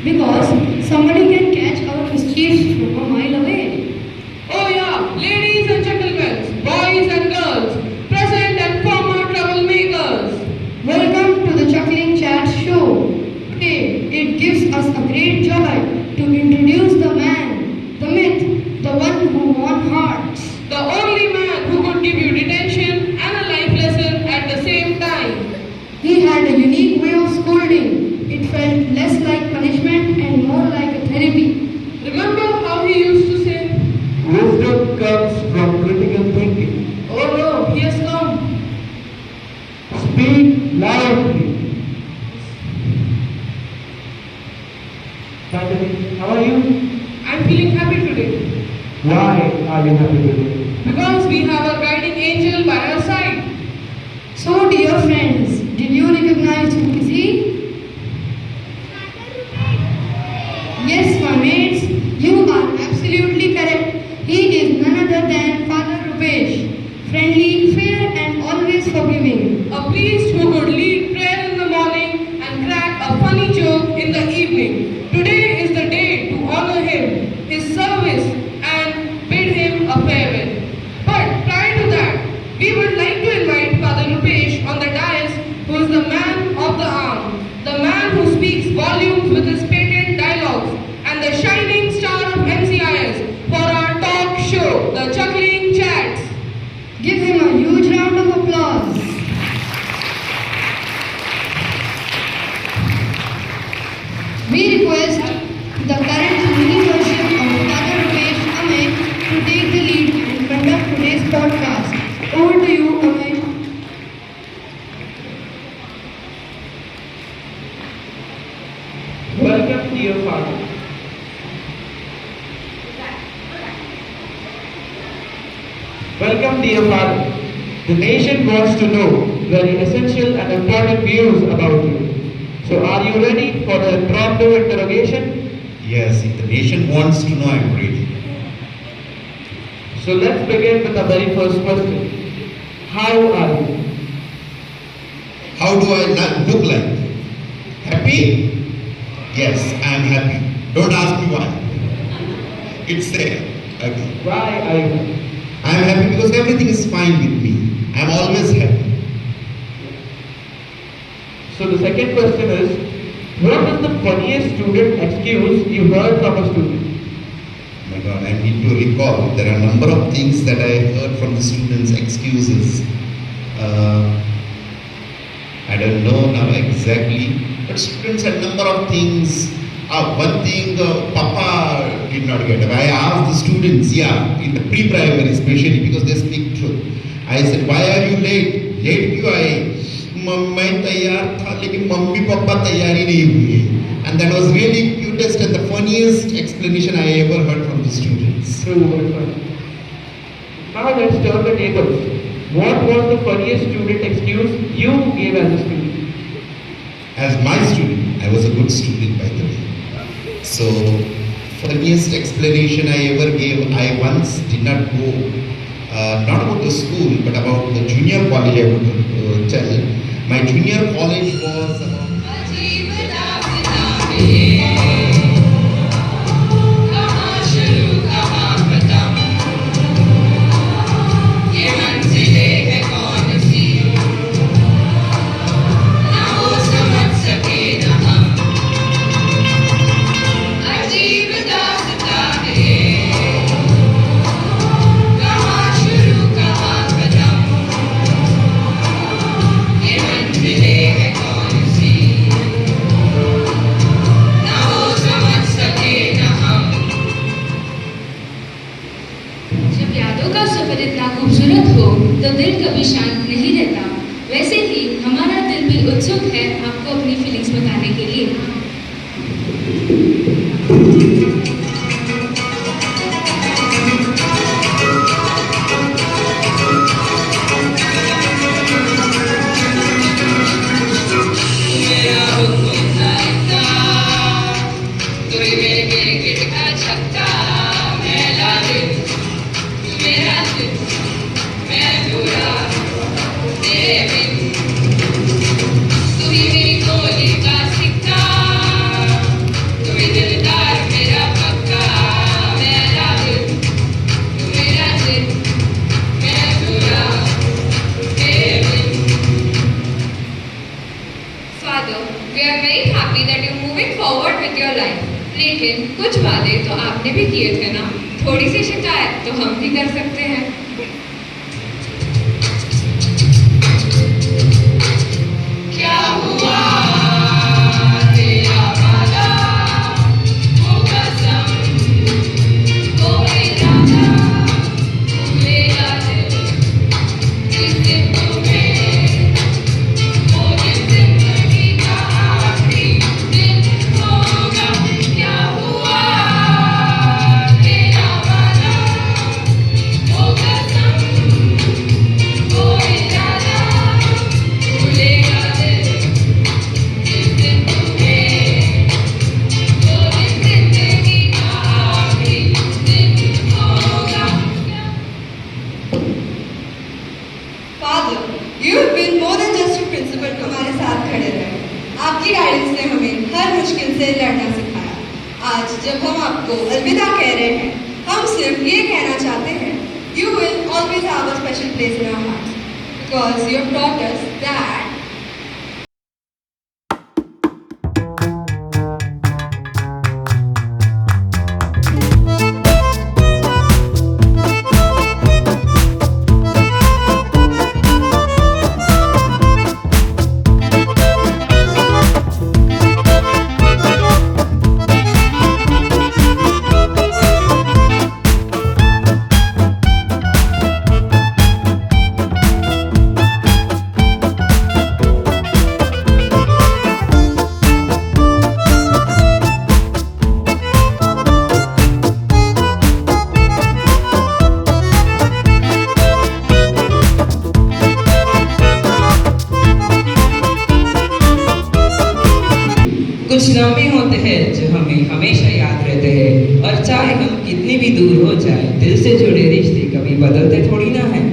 because somebody can catch our mischief from a mile away. Oh yeah, ladies and gentlemen, boys and girls, present and former troublemakers. Welcome to the Chuckling Chat Show. Today, it gives us a great joy to introduce the man, the myth, the one who won hearts. The only man who could give you detention and a life lesson at the same time. He had a unique way of scolding. It felt less like punishment and more like a therapy. Remember how he used to say, Wisdom comes from critical thinking. "Oh no, he has come." Speak loudly. Finally, how are you? I'm feeling happy today Why are you happy today? because we have a guiding angel by our side. So, dear friends, did you recognize who is he? Yes, my mates, you are absolutely correct. He is none Thanks for giving. A priest who could lead prayer in the morning and crack a funny joke in the evening. Today is the day to honor him, his service, and bid him a farewell. But prior to that, we would like to invite Father Rupesh on the dais, who is the man of the hour, the man who speaks volumes with his patent dialogues, and the shining star of MCIS for our talk show, the Chuckling Chats. Give him a huge round of applause. We request the current mini version of Father Rupesh Amay to take the lead and conduct today's podcast. Over to you, Amay. Welcome, dear Father. Welcome, dear Father. The nation wants to know very essential and important views about you. So, are you ready for the impromptu interrogation? Yes, if the nation wants to know, I'm ready. So, let's begin with the very first question. How are you? How do I look like? Happy? Yes, I am happy. Don't ask me why. It's there. Okay. Why are you happy? I am happy because everything is fine with me. I am always happy. So, the second question is, what is the funniest student excuse you heard from a student? Oh my God, I need to recall. There are a number of things that I heard from the students' excuses. I don't know now exactly, but students had a number of things. One thing Papa did not get. I asked the students, in the pre-primary especially, because they speak truth. I said, why are you late? Late क्यों आए? मैं तैयार था लेकिन mummy papa तैयारी नहीं हुए. And that was really cutest and the funniest explanation I ever heard from the students. True, very funny. Now let's turn the tables. What was the funniest student excuse you gave as a student? As my student, I was a good student by the way. So, funniest explanation I ever gave, I once did not go, not about the school, but about the junior college I would tell. My junior college was about तो दिल कभी शांत नहीं रहता। वैसे ही हमारा दिल भी उत्सुक है आपको अपनी फीलिंग्स बताने के लिए। लेकिन कुछ वादे तो आपने भी किए थे ना, थोड़ी सी शिकायत तो हम भी कर सकते हैं। क्या हुआ तेरा वादा, वो कसम, वो इरादा, मेरा दिल जिस दिन तुम्हें, वो दिन जिंदगी का आखिरी दिन होगा। क्या हुआ तेरा वादा, वो कसम, वो इरादा, भूलेगा दिल क्या कह रहे हैं? हम सिर्फ ये कहना चाहते हैं, you will always have a special place in our hearts because you have taught us that कुछ लम्हे होते हैं जो हमें हमेशा याद रहते हैं और चाहे हम कितनी भी दूर हो जाए दिल से जुड़े रिश्ते कभी बदलते थोड़ी ना हैं।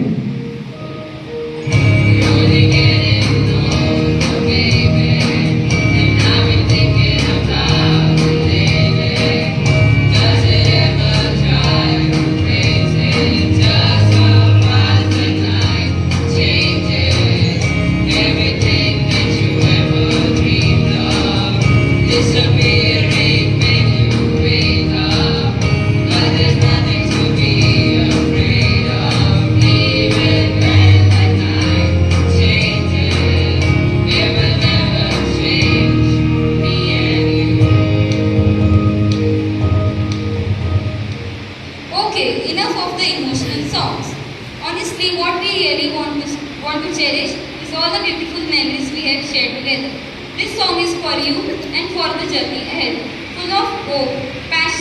Okay, enough of the emotional songs. Honestly, what we really want to cherish is all the beautiful memories we have shared together. This song is for you and for the journey ahead, full of hope, passion,